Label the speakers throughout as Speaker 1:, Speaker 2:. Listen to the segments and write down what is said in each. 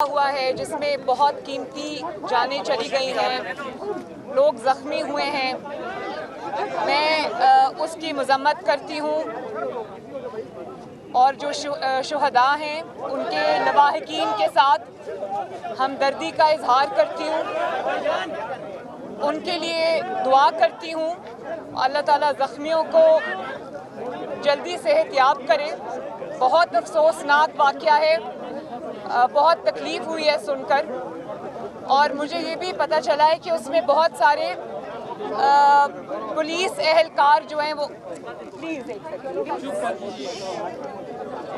Speaker 1: ہوا ہے جس میں بہت قیمتی جانیں چلی گئی ہیں، لوگ زخمی ہوئے ہیں۔ میں اس کی مذمت کرتی ہوں اور جو شہداء ہیں ان کے لواحقین کے ساتھ ہمدردی کا اظہار کرتی ہوں، ان کے لیے دعا کرتی ہوں۔ اللہ تعالیٰ زخمیوں کو جلدی صحت یاب کرے۔ بہت افسوسناک واقعہ ہے، بہت تکلیف ہوئی ہے سن کر، اور مجھے یہ بھی پتہ چلا ہے کہ اس میں بہت سارے پولیس اہلکار جو ہیں وہ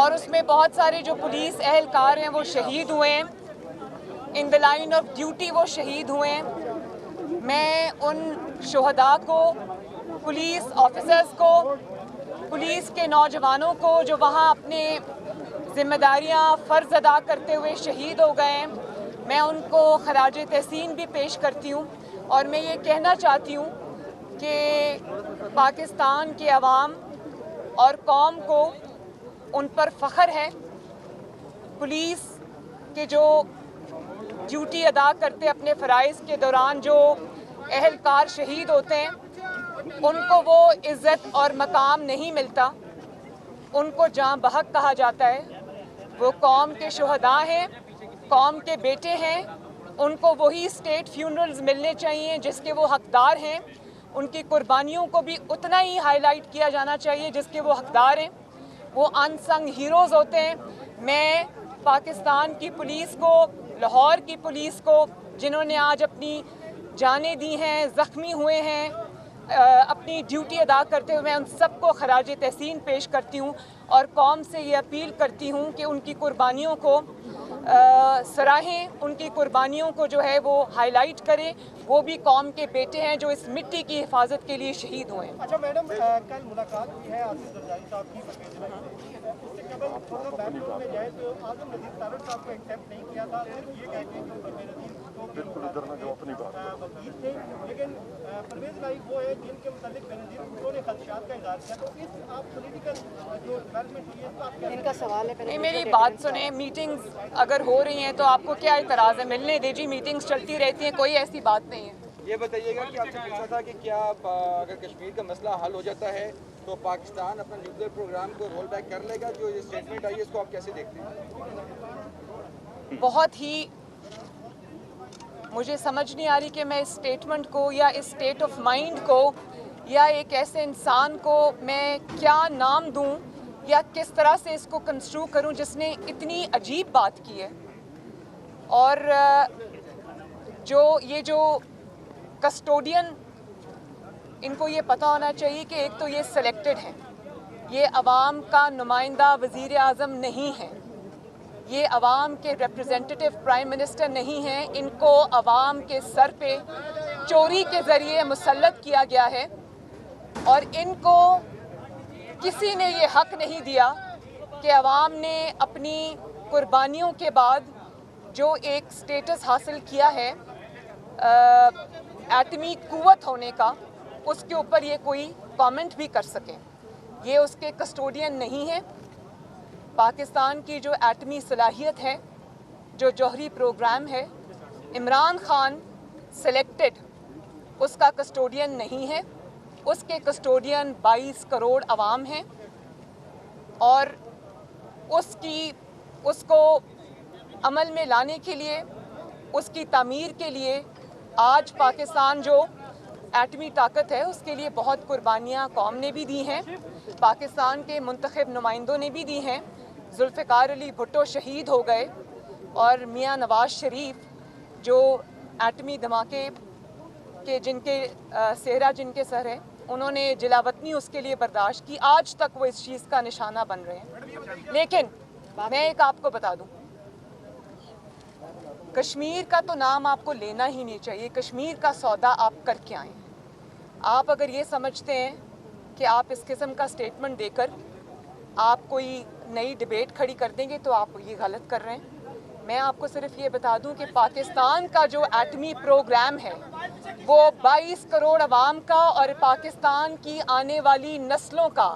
Speaker 1: اور اس میں بہت سارے جو پولیس اہلکار ہیں وہ شہید ہوئے ہیں، ان دی لائن آف ڈیوٹی وہ شہید ہوئے ہیں۔ میں ان شہداء کو، پولیس آفیسرز کو، پولیس کے نوجوانوں کو جو وہاں اپنے ذمہ داریاں فرض ادا کرتے ہوئے شہید ہو گئے ہیں، میں ان کو خراج تحسین بھی پیش کرتی ہوں، اور میں یہ کہنا چاہتی ہوں کہ پاکستان کے عوام اور قوم کو ان پر فخر ہے۔ پولیس کے جو ڈیوٹی ادا کرتے اپنے فرائض کے دوران جو اہلکار شہید ہوتے ہیں، ان کو وہ عزت اور مقام نہیں ملتا، ان کو جاں بحق کہا جاتا ہے۔ وہ قوم کے شہداء ہیں، قوم کے بیٹے ہیں، ان کو وہی اسٹیٹ فیونرلز ملنے چاہیے جس کے وہ حقدار ہیں، ان کی قربانیوں کو بھی اتنا ہی ہائی لائٹ کیا جانا چاہیے جس کے وہ حقدار ہیں۔ وہ ان سنگ ہیروز ہوتے ہیں۔ میں پاکستان کی پولیس کو، لاہور کی پولیس کو، جنہوں نے آج اپنی جانیں دی ہیں، زخمی ہوئے ہیں اپنی ڈیوٹی ادا کرتے ہوئے، میں ان سب کو خراج تحسین پیش کرتی ہوں، اور قوم سے یہ اپیل کرتی ہوں کہ ان کی قربانیوں کو سراہیں، ان کی قربانیوں کو جو ہے وہ ہائی لائٹ کریں۔ وہ بھی قوم کے بیٹے ہیں جو اس مٹی کی حفاظت کے لیے شہید ہوئے ہیں۔
Speaker 2: اچھا میڈم، کل ملاقات ہوئی ہے آصف زرداری صاحب کی پرویز الہی سے، اس سے قبل تھوڑا بیک گراؤنڈ میں جائے تو اعظم نذیر تارڑ صاحب کو ایکسیپٹ نہیں کیا تھا، صرف یہ کہتے ہیں کہ پرویز الہی وکیل تھے، لیکن پرویز الہی وہ ہے جن کے متعلق بینظیر بھٹو نے خدشات کا اظہار کیا، تو اس آپ پولیٹیکل جو ڈیولپمنٹ ہوئی ہے تو آپ
Speaker 3: ان کا سوال ہے
Speaker 1: نہیں، میری بات سنیں، میٹنگز اگر ہو رہی ہیں تو آپ کو کیا اعتراض ہے؟ ملنے دیجیے، میٹنگز چلتی رہتی ہیں، کوئی ایسی بات نہیں ہے۔
Speaker 4: یہ بتائیے گا کہ آپ سے پوچھا تھا کہ کیا اگر کشمیر کا مسئلہ حل ہو جاتا ہے تو پاکستان اپنا نیوکلیئر پروگرام کو رول بیک کر لے گا؟ جو یہ اسٹیٹمنٹ آئی ہے اس کو آپ کیسے دیکھتے ہیں؟
Speaker 1: بہت ہی مجھے سمجھ نہیں آ رہی کہ میں اس اسٹیٹمنٹ کو یا اس اسٹیٹ آف مائنڈ کو یا ایک ایسے انسان کو میں کیا نام دوں یا کس طرح سے اس کو کنسٹرو کروں جس نے اتنی عجیب بات کی ہے۔ اور جو کسٹوڈین، ان کو یہ پتہ ہونا چاہیے کہ ایک تو یہ سلیکٹڈ ہیں، یہ عوام کا نمائندہ وزیر اعظم نہیں ہے، یہ عوام کے ریپریزنٹیٹیو پرائم منسٹر نہیں ہیں، ان کو عوام کے سر پہ چوری کے ذریعے مسلط کیا گیا ہے، اور ان کو کسی نے یہ حق نہیں دیا کہ عوام نے اپنی قربانیوں کے بعد جو ایک سٹیٹس حاصل کیا ہے ایٹمی قوت ہونے کا، اس کے اوپر یہ کوئی کامنٹ بھی کر سکیں۔ یہ اس کے کسٹوڈین نہیں ہیں۔ پاکستان کی جو ایٹمی صلاحیت ہے، جو جوہری پروگرام ہے، عمران خان سلیکٹڈ اس کا کسٹوڈین نہیں ہے، اس کے کسٹوڈین 22 کروڑ عوام ہیں، اور اس کو عمل میں لانے کے لیے، اس کی تعمیر کے لیے آج پاکستان جو ایٹمی طاقت ہے اس کے لیے بہت قربانیاں قوم نے بھی دی ہیں، پاکستان کے منتخب نمائندوں نے بھی دی ہیں۔ ذوالفقار علی بھٹو شہید ہو گئے، اور میاں نواز شریف جو ایٹمی دھماکے کے جن کے صحرا جن کے سر ہے، انہوں نے جلاوطنی اس کے لیے برداشت کی، آج تک وہ اس چیز کا نشانہ بن رہے ہیں۔ لیکن میں ایک آپ کو بتا دوں، کشمیر کا تو نام آپ کو لینا ہی نہیں چاہیے۔ کشمیر کا سودا آپ کر کے آئیں۔ آپ اگر یہ سمجھتے ہیں کہ آپ اس قسم کا سٹیٹمنٹ دے کر آپ کوئی نئی ڈیبیٹ کھڑی کر دیں گے تو آپ یہ غلط کر رہے ہیں۔ میں آپ کو صرف یہ بتا دوں کہ پاکستان کا جو ایٹمی پروگرام ہے وہ 22 کروڑ عوام کا اور پاکستان کی آنے والی نسلوں کا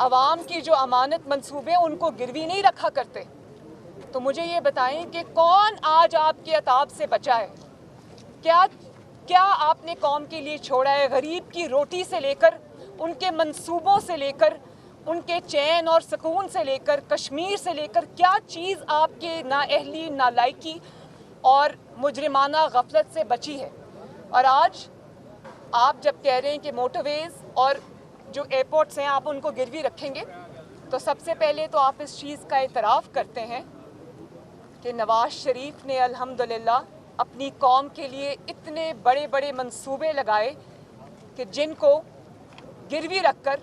Speaker 1: عوام کی جو امانت منصوبے ان کو گروی نہیں رکھا کرتے. تو مجھے یہ بتائیں کہ کون آج آپ کے عطاب سے بچا ہے؟ کیا آپ نے قوم کے لیے چھوڑا ہے؟ غریب کی روٹی سے لے کر، ان کے منصوبوں سے لے کر، ان کے چین اور سکون سے لے کر، کشمیر سے لے کر، کیا چیز آپ کے نااہلی، نالائکی اور مجرمانہ غفلت سے بچی ہے؟ اور آج آپ جب کہہ رہے ہیں کہ موٹر ویز اور جو ایئرپورٹس ہیں آپ ان کو گروی رکھیں گے، تو سب سے پہلے تو آپ اس چیز کا اعتراف کرتے ہیں کہ نواز شریف نے الحمدللہ اپنی قوم کے لیے اتنے بڑے بڑے منصوبے لگائے کہ جن کو گروی رکھ کر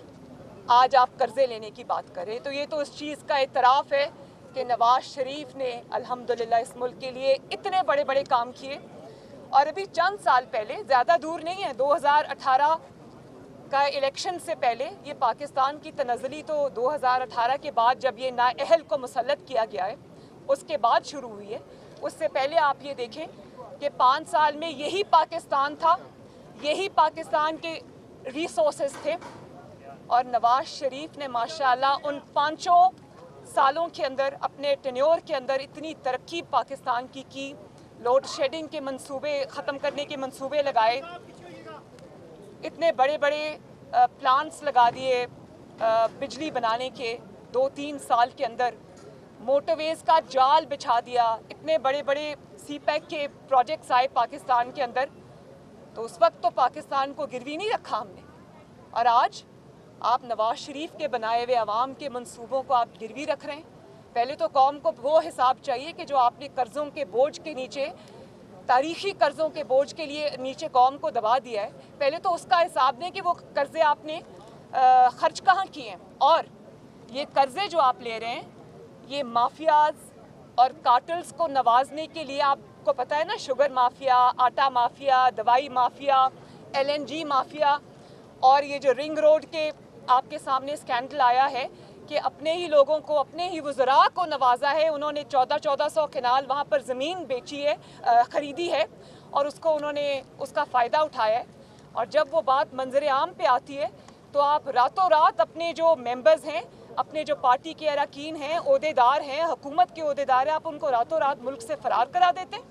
Speaker 1: آج آپ قرضے لینے کی بات کریں. تو یہ تو اس چیز کا اعتراف ہے کہ نواز شریف نے الحمدللہ اس ملک کے لیے اتنے بڑے بڑے کام کیے. اور ابھی چند سال پہلے، زیادہ دور نہیں ہے، 2018 کا الیکشن سے پہلے، یہ پاکستان کی تنزلی تو 2018 کے بعد جب یہ نااہل کو مسلط کیا گیا ہے اس کے بعد شروع ہوئی ہے. اس سے پہلے آپ یہ دیکھیں کہ 5 سال میں یہی پاکستان تھا، یہی پاکستان کے ریسورسز تھے، اور نواز شریف نے ماشاءاللہ ان 5 سالوں کے اندر، اپنے ٹینیور کے اندر اتنی ترقی پاکستان کی لوڈ شیڈنگ کے منصوبے ختم کرنے کے منصوبے لگائے، اتنے بڑے بڑے پلانٹس لگا دیے بجلی بنانے کے 2-3 سال کے اندر، موٹر ویز کا جال بچھا دیا، اتنے بڑے بڑے سی پیک کے پروجیکٹس آئے پاکستان کے اندر. تو اس وقت تو پاکستان کو گروی نہیں رکھا ہم نے، اور آج آپ نواز شریف کے بنائے ہوئے عوام کے منصوبوں کو آپ گروی رکھ رہے ہیں. پہلے تو قوم کو وہ حساب چاہیے کہ جو آپ نے قرضوں کے بوجھ کے نیچے، تاریخی قرضوں کے بوجھ کے لیے نیچے قوم کو دبا دیا ہے، پہلے تو اس کا حساب دیں کہ وہ قرضے آپ نے خرچ کہاں کیے ہیں. اور یہ قرضے جو آپ لے رہے ہیں یہ مافیاز اور کارٹلز کو نوازنے کے لیے، آپ کو پتہ ہے نا، شوگر مافیا، آٹا مافیا، دوائی مافیا، LNG مافیا، اور یہ جو رنگ روڈ کے آپ کے سامنے اسکینڈل آیا ہے کہ اپنے ہی لوگوں کو، اپنے ہی وزراء کو نوازا ہے. انہوں نے 1400 کنال وہاں پر زمین بیچی ہے، خریدی ہے، اور اس کو انہوں نے اس کا فائدہ اٹھایا ہے. اور جب وہ بات منظر عام پہ آتی ہے تو آپ راتوں رات اپنے جو ممبرز ہیں، اپنے جو پارٹی کے اراکین ہیں، عہدیدار ہیں، حکومت کے عہدیدار ہیں، آپ ان کو راتوں رات ملک سے فرار کرا دیتے ہیں.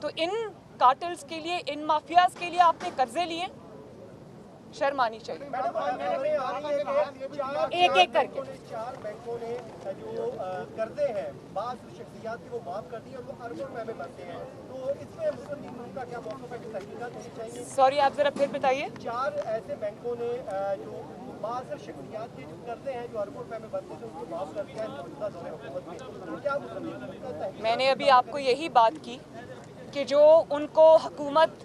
Speaker 1: تو ان کارٹلز کے لیے، ان مافیاز کے لیے آپ نے قرضے لیے، شرم آنی چاہیے. ایک ایک کر کے
Speaker 2: 4 بینکوں نے جو قرضے ہیں بعض شخصیات کی وہ معاف کر دی اور وہ اربوں روپے میں بنتے ہیں. تو اس میں مسلم لیگ کا کیا موقف ہے کہ تحقیقات ہونی چاہیے؟
Speaker 1: سوری، آپ ذرا پھر بتائیے.
Speaker 2: 4 ایسے بینکوں نے جو بعض شخصیات کے جو قرضے ہیں جو اربوں روپے میں بنتے تھے ان کو معاف کر دیا ہے موجودہ دور حکومت میں. تو کیا مسلم لیگ کا تحقیق؟
Speaker 1: میں نے ابھی آپ کو یہی بات کی کہ جو ان کو حکومت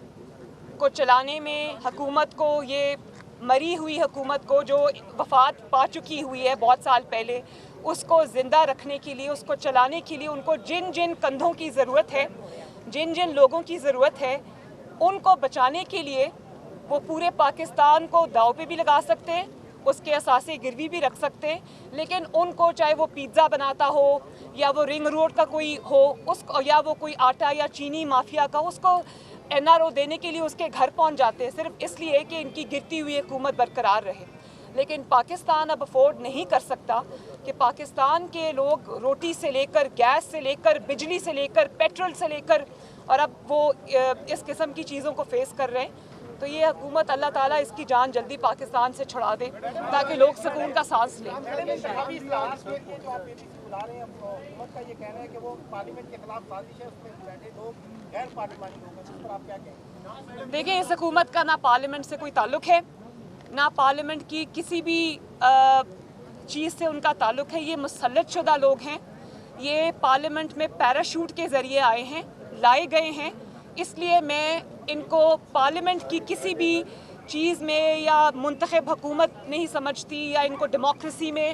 Speaker 1: کو چلانے میں، حکومت کو، یہ مری ہوئی حکومت کو جو وفات پا چکی ہوئی ہے بہت سال پہلے، اس کو زندہ رکھنے کے لیے، اس کو چلانے کے لیے ان کو جن جن کندھوں کی ضرورت ہے، جن جن لوگوں کی ضرورت ہے، ان کو بچانے کے لیے وہ پورے پاکستان کو داؤ پہ بھی لگا سکتے ہیں، اس کے اثاثے گروی بھی رکھ سکتے ہیں. لیکن ان کو چاہے وہ پیزا بناتا ہو یا وہ رنگ روڈ کا کوئی ہو، اس کو، یا وہ کوئی آٹا یا چینی مافیا کا، اس کو NRO دینے کے لیے اس کے گھر پہنچ جاتے ہیں، صرف اس لیے کہ ان کی گرتی ہوئی حکومت برقرار رہے. لیکن پاکستان اب افورڈ نہیں کر سکتا کہ پاکستان کے لوگ روٹی سے لے کر، گیس سے لے کر، بجلی سے لے کر، پیٹرول سے لے کر، اور اب وہ اس قسم کی چیزوں کو فیس کر رہے ہیں. تو یہ حکومت، اللہ تعالیٰ اس کی جان جلدی پاکستان سے چھڑا دے تاکہ لوگ سکون کا سانس لیں.
Speaker 2: حکومت کا یہ کہنا ہے کہ وہ پارلیمنٹ کے خلاف سازش ہے، اس میں بیٹھے لوگ غیر پارلیمانی لوگ ہیں، اس پر آپ کیا کہیں گے؟
Speaker 1: دیکھیں، اس حکومت کا نہ پارلیمنٹ سے کوئی تعلق ہے، نہ پارلیمنٹ کی کسی بھی چیز سے ان کا تعلق ہے. یہ مسلط شدہ لوگ ہیں، یہ پارلیمنٹ میں پیراشوٹ کے ذریعے آئے ہیں، لائے گئے ہیں. اس لیے میں ان کو پارلیمنٹ کی کسی بھی چیز میں یا منتخب حکومت نہیں سمجھتی، یا ان کو ڈیموکریسی میں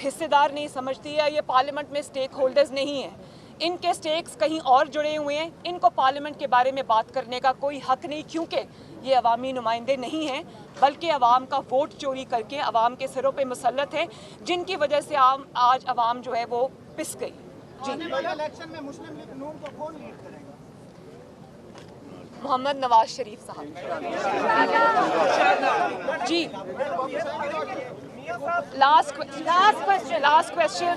Speaker 1: حصے دار نہیں سمجھتی، یا یہ پارلیمنٹ میں سٹیک ہولڈرز نہیں ہیں. ان کے سٹیکس کہیں اور جڑے ہوئے ہیں. ان کو پارلیمنٹ کے بارے میں بات کرنے کا کوئی حق نہیں، کیونکہ یہ عوامی نمائندے نہیں ہیں، بلکہ عوام کا ووٹ چوری کر کے عوام کے سروں پہ مسلط ہیں، جن کی وجہ سے آج عوام جو ہے وہ پس گئی. جی،
Speaker 2: الیکشن میں مسلم لیگ نون کو کون لیڈ کرے گا؟
Speaker 1: محمد نواز شریف صاحب. جی، Last question.